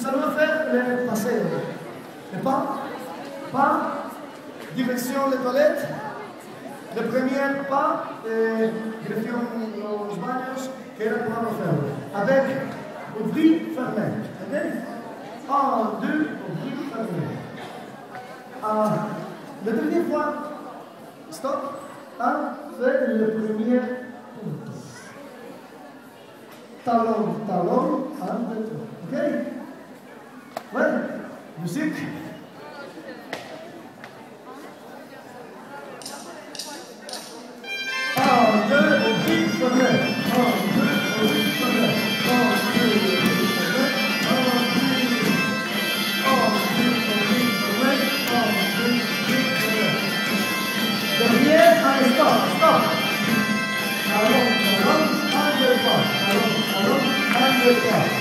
nous allons faire le paseo. Le pas, direction les toilettes. Le premier pas, direction los baños, que era como vamos a hacerlo. Avec ouvrir, fermer. Ok? 1, 2, ouvrir, fermer. La dernière fois, stop. Fait le premier punto. Talon, 1, 2, 3. Ok? Ouais, musique. 1, 2, ouvrir, fermer. 1, 2, ouvrir, fermer. 1, 2, ouvrir, fermer. 1, 2, ouvrir, fermer. 1, 2, ouvrir, fermer. Derrière, allez, stop. Allons, 1, 2, 3. Allons, 1, 2, 3.